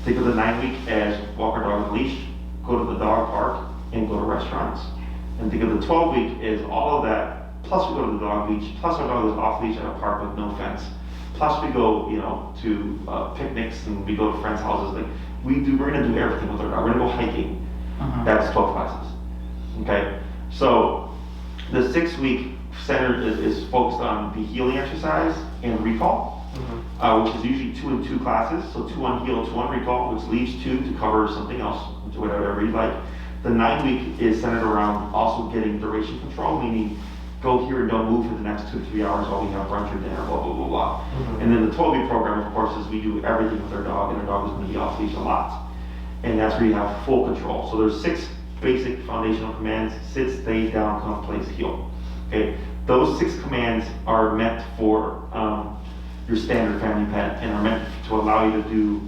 Think of the 9 week as walk our dog on a leash, go to the dog park, and go to restaurants. And think of the 12 week as all of that, plus we go to the dog beach, plus our dog is off leash at a park with no fence. Plus we go, to picnics and we go to friends' houses. Like we're gonna do everything with our dog. We're gonna go hiking. That's 12 classes. Okay, so the 6 week center is focused on the healing exercise and recall, which is usually 2 and 2 classes. So 2 on heal, 2 on recall, which leaves 2 to cover something else, whatever you like. The 9 week is centered around also getting duration control, meaning go here and don't move for the next 2 to 3 hours while we have brunch or dinner, blah, blah, blah, blah. And then the 12 week program, of course, is we do everything with our dog, and our dog is going to be off leash a lot. And that's where you have full control. So there's 6 basic foundational commands: sit, stay, down, come, place, heal. Okay, those 6 commands are meant for your standard family pet and are meant to allow you to do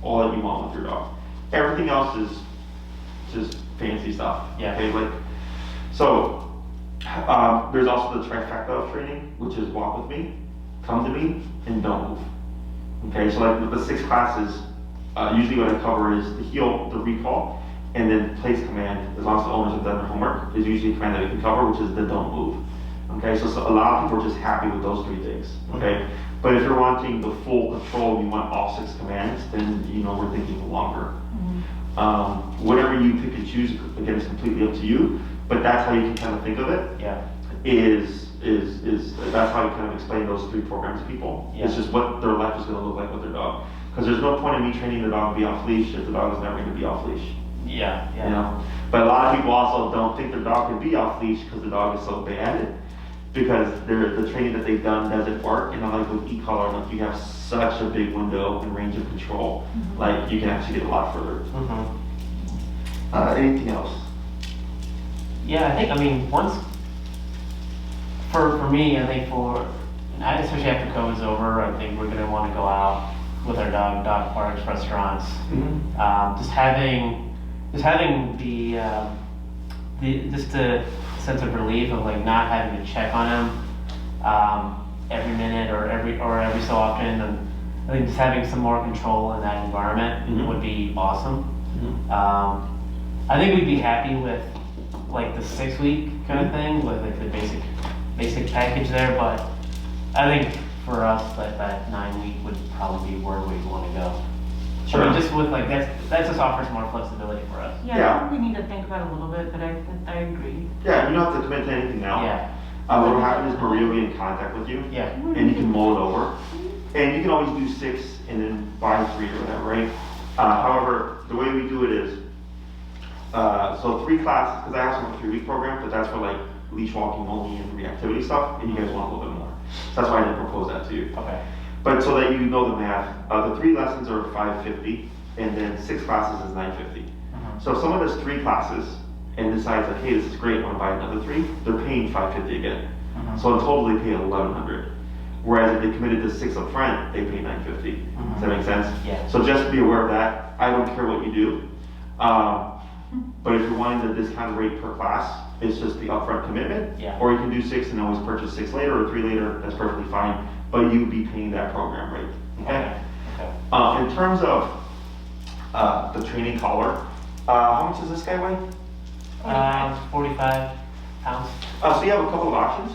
all that you want with your dog. Everything else is just fancy stuff. Yeah. Okay, so there's also the trifecta of training, which is walk with me, come to me, and don't move. Okay, so like with the 6 classes, Usually what I cover is the heel, the recall, and then place command, as long as the owners have done their homework, is usually a command that we can cover, which is the don't move. Okay, so a lot of people are just happy with those 3 things, okay? But if you're wanting the full control, you want all 6 commands, then, you know, we're thinking longer. Whatever you pick and choose, again, is completely up to you, but that's how you can kind of think of it. Yeah. That's how you kind of explain those 3 programs to people. Yeah. It's just what their life is gonna look like with their dog. Because there's no point in me training the dog to be off leash if the dog is never gonna be off leash. Yeah, You know? But a lot of people also don't think their dog can be off leash because the dog is so bad. Because the training that they've done doesn't work. And like with e-collar, like you have such a big window and range of control. Like you can actually get a lot further. Anything else? Yeah, I mean, for me, I think especially after COVID's over, I think we're gonna wanna go out with our dog parks, restaurants. Just having the sense of relief of like not having to check on him every minute or every so often, and I think just having some more control in that environment would be awesome. I think we'd be happy with like the 6-week kind of thing with like the basic package there, but I think for us that 9-week would probably be where we'd want to go. Sure. I mean, just with like that just offers more flexibility for us. Yeah, I think we need to think about it a little bit, but I agree. Yeah, you don't have to commit to anything now. Yeah. What will happen is Maria will be in contact with you. Yeah. And you can mull it over. And you can always do 6 and then buy 3 or whatever, right? However, the way we do it is, so 3 classes, because I have some 3-week program, but that's for like leash walking only and reactivity stuff, and you guys want a little bit more. So that's why I didn't propose that to you. Okay. But so that you know the math, the 3 lessons are $550, and then 6 classes is $950. So if someone does 3 classes and decides like, hey, this is great, I want to buy another 3, they're paying $550 again. So in total they pay $1,100. Whereas if they committed to 6 up front, they pay $950. Does that make sense? Yeah. So just be aware of that. I don't care what you do. But if you're wanting the discounted rate per class, it's just the upfront commitment. Yeah. Or you can do 6 and always purchase 6 later or 3 later, that's perfectly fine. But you'd be paying that program rate. Okay? Okay. In terms of the training collar, how much does this guy weigh? 45 pounds. So you have a couple of options.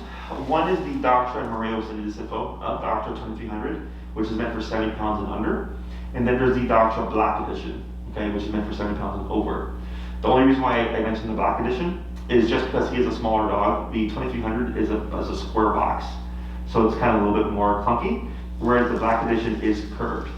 One is the Doctor and Maria will send you this info, Doctor 2300, which is meant for 70 pounds and under. And then there's the Doctor Black Edition, okay, which is meant for 70 pounds and over. The only reason why I mentioned the Black Edition is just because he is a smaller dog. The 2300 is a square box, so it's kind of a little bit more clunky, whereas the Black Edition is curved,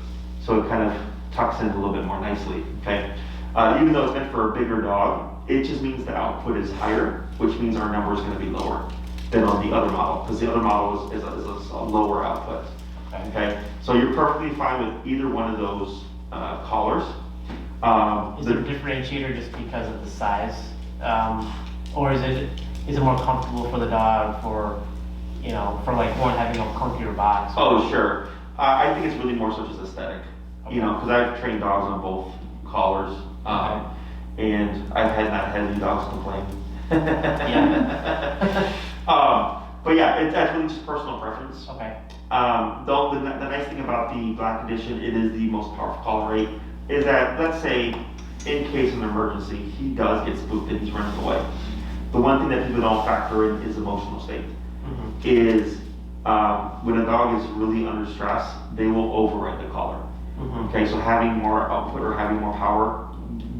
so it kind of tucks in a little bit more nicely, okay? Even though it's meant for a bigger dog, it just means the output is higher, which means our number is going to be lower than on the other model, because the other model is a lower output. Okay, so you're perfectly fine with either one of those collars. Is it a differentiator just because of the size, or is it more comfortable for the dog for like one having a clunkier box? Oh, sure. I think it's really more so just aesthetic. Okay. Because I've trained dogs on both collars, and I've not had any dogs complain. Yeah. But yeah, that's really just personal preference. Okay. The nice thing about the Black Edition, it is the most powerful collar rate, is that, let's say, in case of an emergency, he does get spooked and he's running away. The one thing that people don't factor in is emotional state. Is when a dog is really under stress, they will override the collar. Okay, so having more output or having more power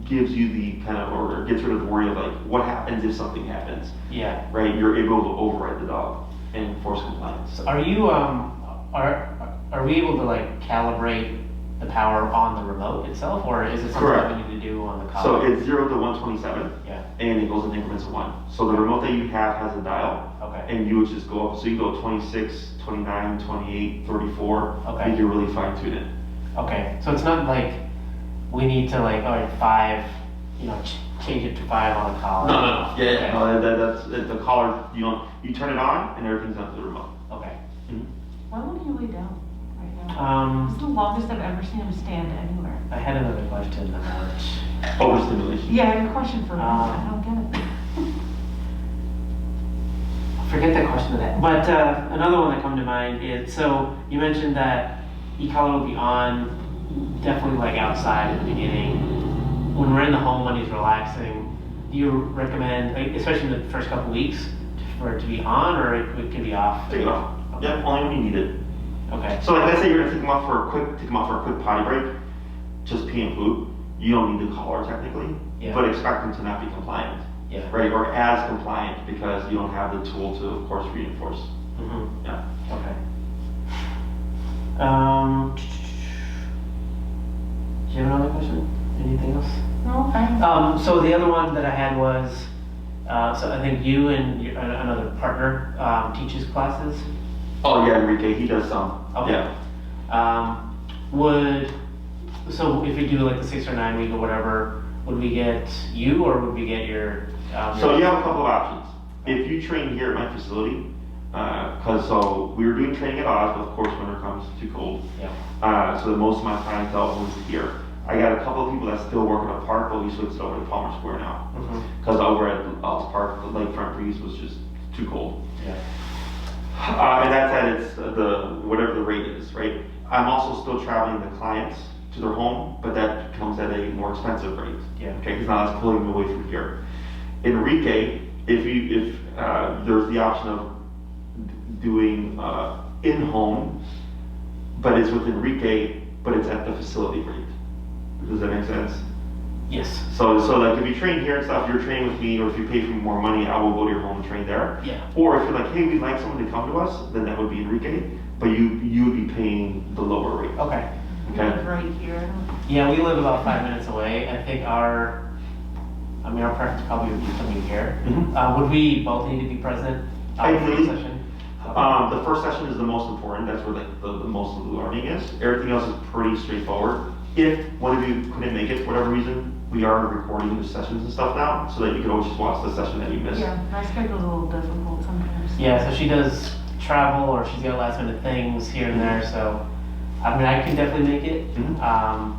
gives you the kind of, or gets rid of the worry of like, what happens if something happens? Yeah. Right, you're able to override the dog and force compliance. So are you are we able to like calibrate the power on the remote itself, or is it something Correct. that we need to do on the So collar? it's 0 to 127. Yeah. And it goes in increments of 1. So the remote that you have has a dial. Okay. And you would just go up. So you go 26, 29, 28, 34. Okay. You can really fine tune it. Okay. So it's not like we need to like 5, change it to 5 on the collar. No. Yeah. Okay. No, that's the collar. You turn it on and everything's done through the remote. Okay. Why won't he lay down right now? It's the longest I've ever seen him stand anywhere. I had another question about. Overstimulation. Yeah, I have a question for him. I don't get it. Forget the question of that. But another one that come to mind is, so you mentioned that e-collar will be on definitely like outside at the beginning. When we're in the home when he's relaxing, do you recommend, like, especially in the first couple weeks, for it to be on or it can be off? Take it off. Yeah, only when you need it. Okay. So like, let's say you're gonna take him off for a quick potty break, just pee and poop. You don't need the collar technically, Yeah. but expect him to not be compliant, Yeah. right? Or as compliant because you don't have the tool to, of course, reinforce. Mm-hmm. Yeah. Okay. Do you have another question? Anything else? No, fine. So the other one that I had was, so I think you and another partner teaches classes. Oh yeah, Enrique, he does some. Okay. Yeah. So if we do like the 6 or 9 week or whatever, would we get you or would we get your? So you have a couple of options. If you train here at my facility, so we were doing training at Oz, but of course winter comes too cold. Yeah. So the most of my clientele was here. I got a couple of people that still work at a park, but we switched over to Palmer Square now. Because over at Oz Park, the lakefront breeze was just too cold. Yeah. And that's at its whatever the rate is, right? I'm also still traveling the clients to their home, but that comes at a more expensive rate. Yeah. Okay, because now it's pulling them away from here. Enrique, if there's the option of doing in-home, but it's with Enrique, but it's at the facility rate. Does that make sense? Yes. So like if you train here and stuff, you're training with me, or if you pay for more money, I will go to your home and train there. Yeah. Or if you're like, hey, we'd like someone to come to us, then that would be Enrique, but you would be paying the lower rate. Okay. Okay. Right here. Yeah, we live about 5 minutes away. I think our preference probably would be coming here. Mhm. Would we both need to be present for the Ideally. session? The first session is the most important. That's where the most of the learning is. Everything else is pretty straightforward. If one of you couldn't make it for whatever reason, we are recording the sessions and stuff now, so that you can always just watch the session that you missed. Yeah, my schedule's a little difficult sometimes. Yeah, so she does travel or she's got last minute things here and there, so I mean, I can definitely make it. Mhm.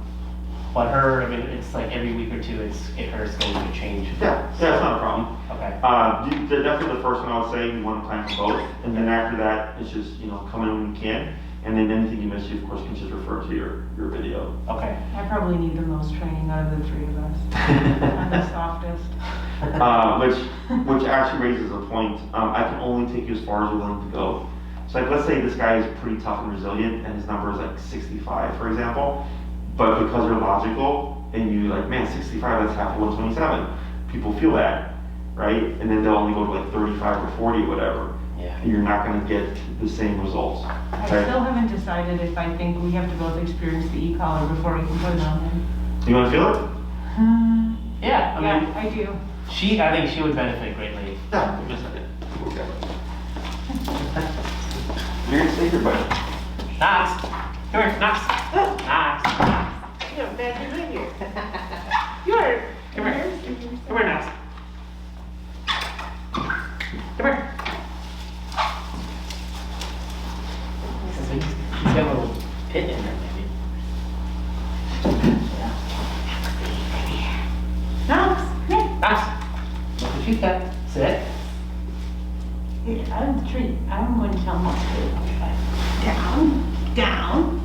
But it's like every week or two, her schedule would change. Yeah, it's not a problem. Okay. Definitely the first one I would say, you want to plan for both, and then after that, it's just, come in when you can, and then anything you miss, you of course can just refer to your video. Okay. I probably need the most training out of the three of us. I'm the softest. Which actually raises a point. I can only take you as far as you're willing to go. So like, let's say this guy is pretty tough and resilient, and his number is like 65, for example. But because you're logical, and you like, man, 65, that's half of 127. People feel that, right? And then they'll only go to like 35 or 40 or whatever. Yeah. And you're not gonna get the same results. I still haven't decided if I think we have to both experience the e-collar before we can put it on him. You wanna feel it? Yeah, I mean, Yeah, I do. I think she would benefit greatly. Yeah, give me a second. You're gonna stay here, buddy. Knox! Come here, Knox! Knox! You have bad behavior. Come here, Knox. Come here. He's got a little pit in there, maybe. Knox, here. Knox! Look what she's got. Sit. I'm the treat. I'm going to tell him what to do. Down.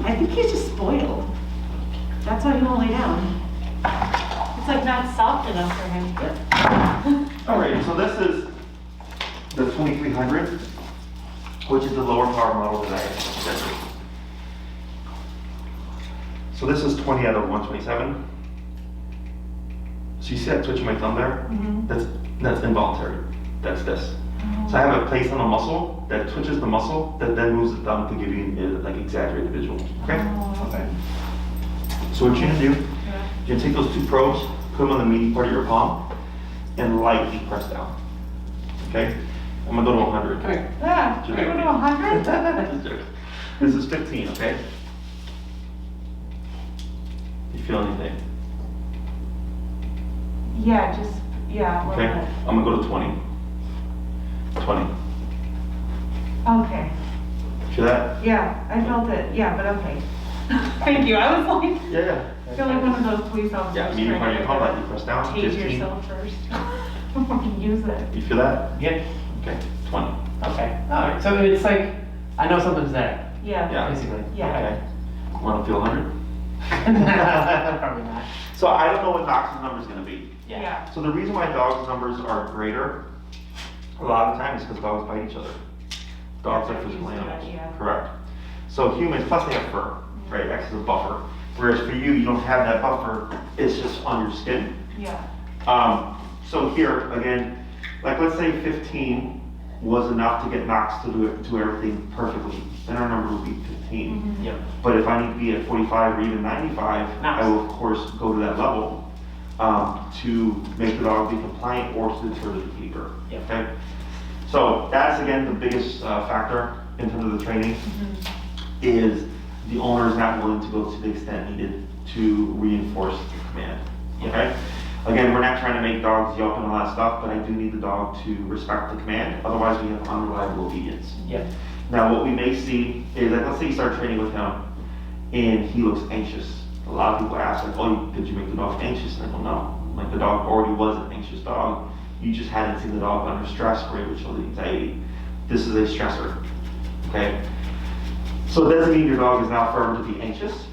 I think he's just spoiled. That's why he won't lay down. It's like not soft enough for him. All right, so this is the 2300, which is the lower power model that I have. So this is 20 out of 127. So you see that twitch in my thumb there? Mhm. That's involuntary. That's this. So I have it placed on a muscle that twitches the muscle that then moves the thumb to give you like exaggerated visual. Okay? Okay. So what you're gonna do, Yeah. you're gonna take those 2 probes, put them on the meaty part of your palm, and lightly press down. Okay? I'm gonna go to 100. Come here. Yeah, should we go to 100? This is 15, okay? You feel anything? Yeah, a little Okay? bit. I'm gonna go to 20. 20. Okay, Feel that? yeah, I felt it, yeah, but okay. Thank you, I was like, Yeah. I feel like one of those police officers. Yeah, meaty part of your palm, lightly press down. Tase 15. yourself first. Before you use it. You feel that? Yeah. Okay, 20. Okay. All right. So it's like I know something's there, Yeah. Yeah. basically. Yeah. Okay. Want to feel 100? Probably not. So I don't know what Knox's number is going to be. Yeah. So the reason why dogs' numbers are greater, a lot of the time, is because dogs bite each other. Dogs are physical animals. Yeah. Correct. So humans, plus they have fur, right? Acts as a buffer. Whereas for you, you don't have that buffer. It's just on your skin. Yeah. So here, again, like let's say 15 was enough to get Knox to do everything perfectly. Then our number would be 15. Mhm. Yep. But if I need to be at 45 or even 95, Knox. I will of course go to that level to make the dog be compliant or to deter the behavior. Yep. Okay. So that's again the biggest factor in terms of the training is the owner is not willing to go to the extent needed to reinforce the command. Yep. Okay. Again, we're not trying to make dogs yelp and all that stuff, but I do need the dog to respect the command. Otherwise, we have unreliable obedience. Yep. Now, what we may see is that let's say you start training with him and he looks anxious. A lot of people ask, like, oh, did you make the dog anxious? And I go, no. Like, the dog already was an anxious dog. You just hadn't seen the dog under stress where it would show the anxiety. This is a stressor, okay? So it doesn't mean your dog is now forever to be anxious.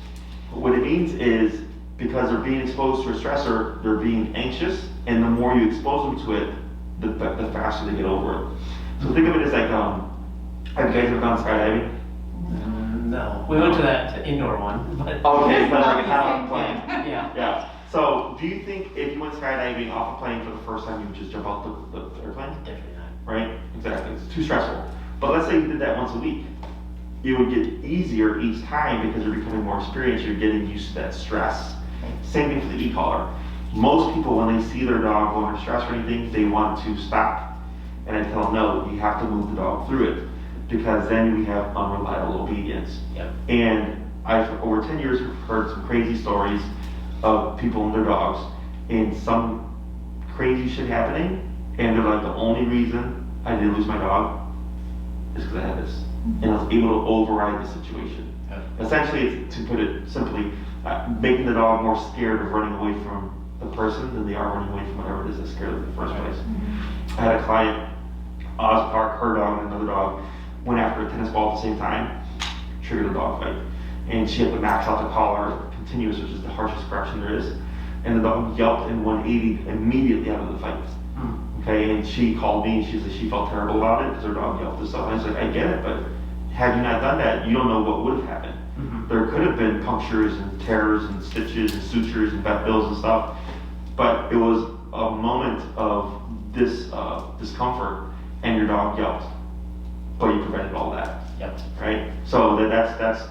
But what it means is because they're being exposed to a stressor, they're being anxious, and the more you expose them to it, the faster they get over it. So think of it as like, have you guys ever gone skydiving? No. We went to that indoor one, but. Okay, but like kind of plane. Yeah. Yeah. So do you think if you went skydiving off a plane for the first time, you would just jump out the airplane? Definitely not. Right? Exactly. It's too stressful. But let's say you did that once a week. It would get easier each time because you're becoming more experienced. You're getting used to that stress. Same thing for the e-collar. Most people, when they see their dog go under stress or anything, they want to stop. And I tell them, no, you have to move the dog through it because then we have unreliable obedience. Yep. And I've, over 10 years, heard some crazy stories of people and their dogs and some crazy shit happening. And they're like, the only reason I didn't lose my dog is because I had this. And I was able to override the situation. Yep. Essentially, it's, to put it simply, making the dog more scared of running away from the person than they are running away from whatever it is that scared them in the first place. I had a client, Oz Park, her dog and another dog went after a tennis ball at the same time, triggered a dog fight. And she had to max out the collar continuous, which is the harshest correction there is. And the dog yelped in 180 immediately out of the fight. Okay, and she called me and she said she felt terrible about it because her dog yelped and stuff. And I was like, I get it, but had you not done that, you don't know what would have happened. There could have been punctures and tears and stitches and sutures and vet bills and stuff, but it was a moment of this discomfort and your dog yelped, but you prevented all that. Yep. Right? So that's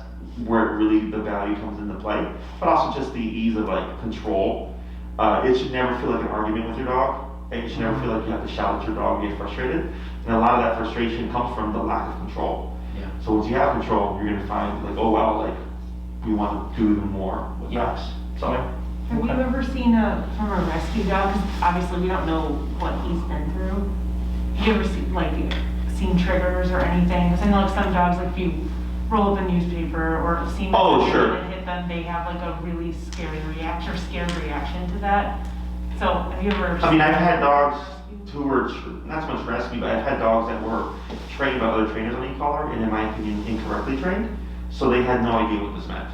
where really the value comes into play, but also just the ease of like control. It should never feel like an argument with your dog, and you should never feel like you have to shout at your dog and get frustrated. And a lot of that frustration comes from the lack of control. Yeah. So once you have control, you're gonna find like, oh wow, like we want to do even more with Yeah. Knox. So Have you ever seen from a rescue dog? 'Cause obviously we don't know what he's been through. Have you ever seen triggers or anything? 'Cause I know like some dogs, like if you roll up a newspaper or seen Oh, sure. and hit them, they have like a really scary scared reaction to that. So have you ever? I mean, I've seen had that? dogs who were not so much rescue, but I've had dogs that were trained by other trainers on e-collar, and in my opinion, incorrectly trained. So they had no idea what this meant.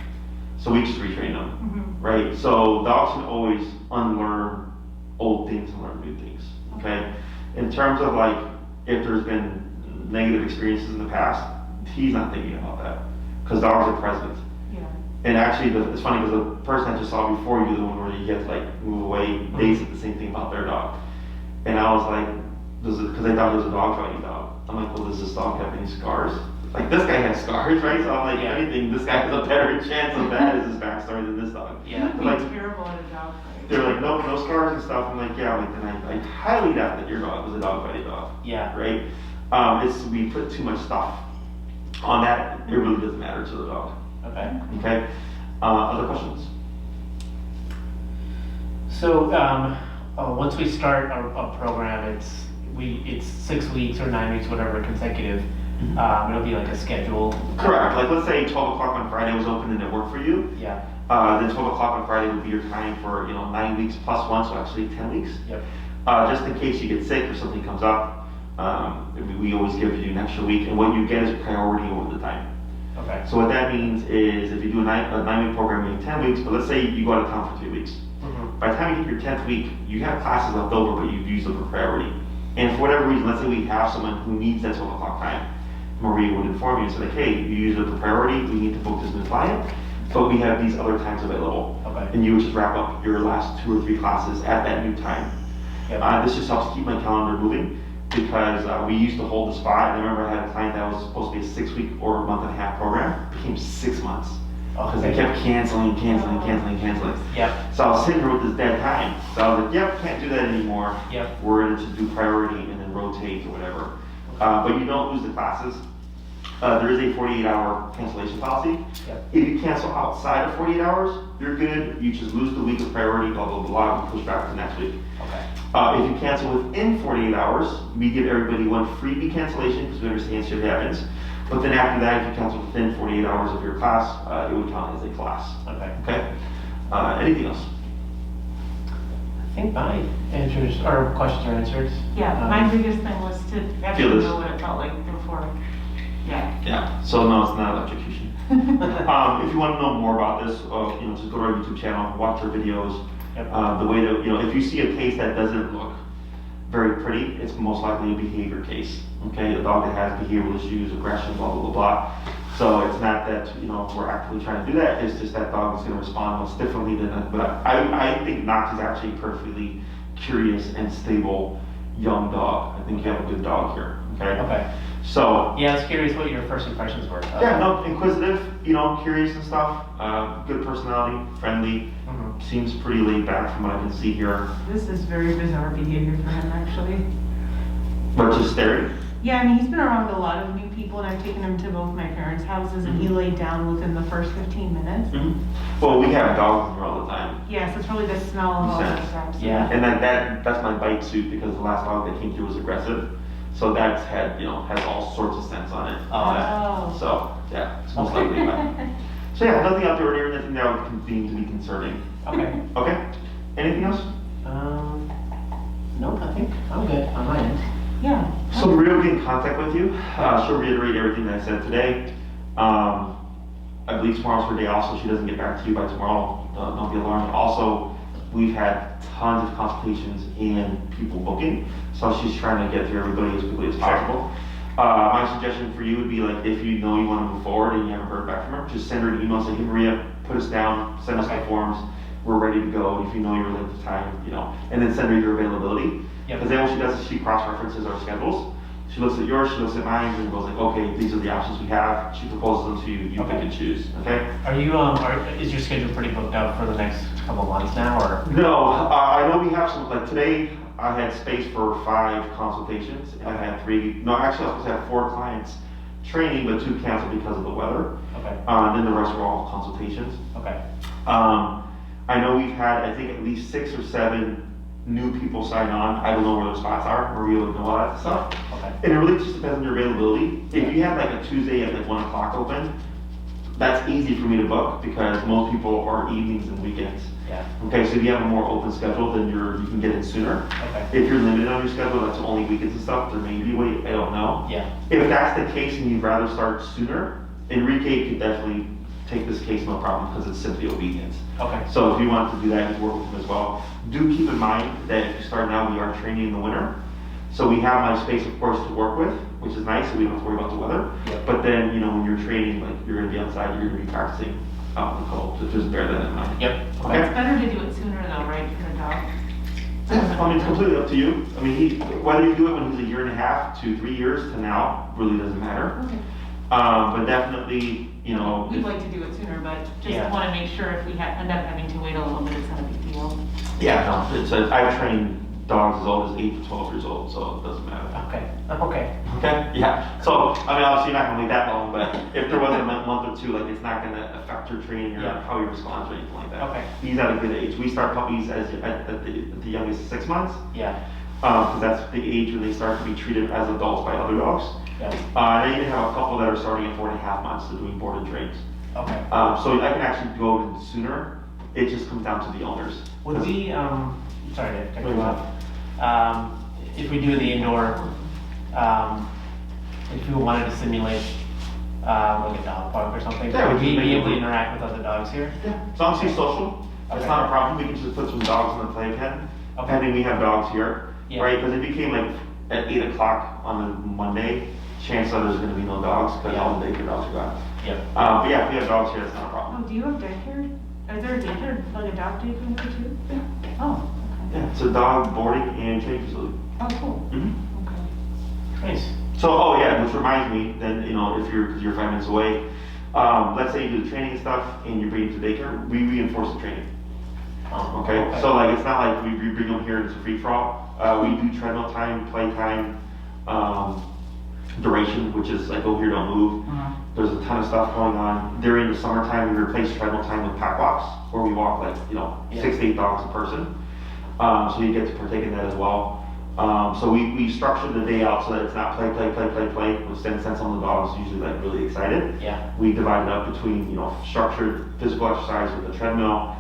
So we just retrained them, right? So dogs can always unlearn old things and learn new things, okay? In terms of like, if there's been negative experiences in the past, he's not thinking about that, because dogs are present. Yeah. And actually, it's funny because the person I just saw before you, the one where you have to like move away, they said the same thing about their dog. And I was like, because they thought it was a dog fighting dog. I'm like, well, does this dog have any scars? Like, this guy has scars, right? So I'm like, Yeah. if anything, this guy has a better chance of that as his backstory than this dog. He Yeah. would be Like, terrible at a dog fight. they're like, no scars and stuff. I'm like, yeah, like, then I highly doubt that your dog was a dog fighting dog, Yeah. right? We put too much stuff on that. It really doesn't matter to the dog. Okay. Okay. Other questions? So, once we start a program, it's 6 weeks or 9 weeks, whatever, consecutive. It'll be like a schedule. Correct. Like, let's say 12 o'clock on Friday was open and it worked for you. Yeah. Then 12 o'clock on Friday would be your time for 9 weeks plus one, so actually 10 weeks. Yep. Just in case you get sick or something comes up, we always give you an extra week, and what you get is priority over the time. Okay. So what that means is if you do a 9-week program, you have 10 weeks, but let's say you go out of town for 3 weeks. By the time you hit your 10th week, you have classes left over, but you've used them for priority. And for whatever reason, let's say we have someone who needs that 12 o'clock time. Maria would inform you and say, like, hey, you use it for priority, we need to book this new client, but we have these other times available. Okay. And you would just wrap up your last 2 or 3 classes at that new time. Yep. This just helps keep my calendar moving because we used to hold the spot. And I remember I had a client that was supposed to be a 6-week or a month and a half program, it became 6 months. Because they kept canceling. Yep. So I was sitting here with this dead time. So I was like, yep, can't do that anymore. Yep. We're going to do priority and then rotate or whatever. But you don't lose the classes. There is a 48-hour cancellation policy. Yep. If you cancel outside of 48 hours, you're good. You just lose the week of priority, blah, blah, blah, and push back to next week. Okay. If you cancel within 48 hours, we give everybody one freebie cancellation because we understand shit happens. But then after that, if you cancel within 48 hours of your class, it would count as a class. Okay. Okay? Anything else? I think my answers or questions are answered. Yeah, my biggest thing was to Feel actually this. know what it felt like before. Yeah. Yeah. So no, it's not electrocution. If you want to know more about this, just go to our YouTube channel, watch our videos. Yep. The way that, if you see a case that doesn't look very pretty, it's most likely a behavior case. Okay, a dog that has behavioral issues, aggression, blah, blah, blah, blah. So it's not that, we're actively trying to do that, it's just that dog is going to respond much differently than that. But I think Knox is actually a perfectly curious and stable young dog. I think you have a good dog here, okay? Okay. So. Yeah, I was curious what your first impressions were. Yeah, no, inquisitive, curious and stuff, good personality, friendly, seems pretty laid back from what I can see here. This is very bizarre behavior for him, actually. But just staring. Yeah, I mean, he's been around a lot of new people, and I've taken him to both my parents' houses, and he laid down within the first 15 minutes. Well, we have dogs here all the time. Yeah, so it's probably the smell of all that stuff. So Yeah. And that's my bite suit because the last dog that came through was aggressive. So that's had, has all sorts of scents on it. Oh. So, yeah, it's most likely that. So yeah, nothing out there ordinary, nothing that would deem to be concerning. Okay. Okay, anything else? Nope, I think I'm good on my end. Yeah. So Maria will get in contact with you. She'll reiterate everything that I said today. I believe tomorrow's her day off, so she doesn't get back to you by tomorrow. Don't be alarmed. Also, we've had tons of consultations and people booking, so she's trying to get through everybody as quickly as possible. My suggestion for you would be like, if you know you want to move forward and you haven't heard back from her, just send her an email, say, hey Maria, put us down, send us the forms, we're ready to go. If you know your length of time, and then send her your availability. Yep. Because then what she does is she cross-references our schedules. She looks at yours, she looks at mine, and goes like, okay, these are the options we have. She proposes them to you, you pick and choose, okay? Are you, is your schedule pretty booked out for the next couple of months now, or? No, I know we have some, like today, I had space for 5 consultations. I had 3, no, actually I was supposed to have 4 clients training, but 2 canceled because of the weather. Okay. Then the rest were all consultations. Okay. I know we've had, I think, at least 6 or 7 new people sign on. I don't know where those spots are. Maria would know all that stuff. Okay. And it really just depends on your availability. If you have like a Tuesday at like 1 o'clock open, that's easy for me to book because most people are evenings and weekends. Yeah. Okay, so if you have a more open schedule, then you can get in sooner. Okay. If you're limited on your schedule, that's only weekends and stuff, there may be a way, I don't know. Yeah. If that's the case and you'd rather start sooner, Enrique could definitely take this case no problem because it's simply obedience. Okay. So if you want to do that, you can work with him as well. Do keep in mind that if you start now, we are training in the winter. So we have my space, of course, to work with, which is nice, so we don't have to worry about the weather. Yep. But then, when you're training, like you're gonna be outside, you're gonna be practicing out in the cold, so just bear that in mind. Yep. Okay? It's better to do it sooner though, right, for the dog? I mean, it's completely up to you. I mean, whether you do it when he's a 1.5 to 3 years to now, really doesn't matter. Okay. But definitely, We'd like to do it sooner, but just Yeah. want to make sure if we end up having to wait a little bit, it's not a big deal. yeah, no, I've trained dogs as old as 8 to 12 years old, so it doesn't matter. Okay. Okay. Okay, yeah. So, I mean, obviously you're not gonna wait that long, but if there was a month or 2, like it's not gonna affect your training or Yeah. how you respond or anything like that. Okay. He's at a good age. We start puppies at the youngest 6 months, Yeah. because that's the age when they start to be treated as adults by other dogs. Yeah. I even have a couple that are starting at 4.5 months, so doing board and trains. Okay. So I can actually go in sooner. It just comes down to the owners. Would we, sorry to cut you off. If we do the indoor, if we wanted to simulate like a dog park or something? Yeah, Would we we can be make able to it- interact with other dogs here? Yeah, as long as he's social, it's Okay. not a problem. We can just put some dogs in the playpen, Okay. pending we have dogs here, Yeah. right? Because if you came like at 8 o'clock on a Monday, chances are there's gonna be no dogs, because Yeah. all the daycare dogs are gone. Yep. But yeah, if we have dogs here, it's not a problem. Oh, do you have daycare? Is there a daycare, like a dog daycare here too? Oh, okay. Yeah, it's a dog boarding and training facility. Oh, cool. Mhm. Okay. Nice. So, oh yeah, which reminds me, then, you know, if you're, because you're 5 minutes away, let's say you do the training and stuff, and you bring it to daycare, we reinforce the training. Okay, so like, it's not like we bring them here and it's a free-for-all. We do treadmill time, play time, duration, which is like, go here, don't move. There's a ton of stuff going on. During the summertime, we replace treadmill time with pack walks, where we walk like, you know, Yeah. 6 to 8 dogs a person. So you get to partake in that as well. So we structure the day out so that it's not play, which then sends some of the dogs usually like really excited. Yeah. We divide it up between, you know, structured physical exercise with the treadmill.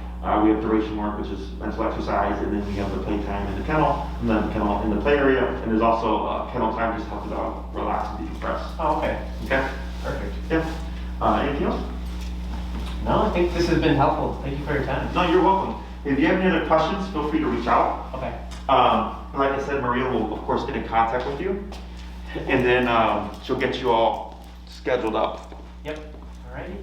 We have duration work, which is mental exercise, and then we have the playtime in the kennel, and then the kennel in the play area, and there's also kennel time just to help the dog relax and decompress. Oh, okay. Okay? Perfect. Yeah. Anything else? No, I think this has been helpful. Thank you for your time. No, you're welcome. If you have any other questions, feel free to reach out. Okay. Like I said, Maria will of course get in contact with you, and then she'll get you all scheduled up. Yep. Alrighty.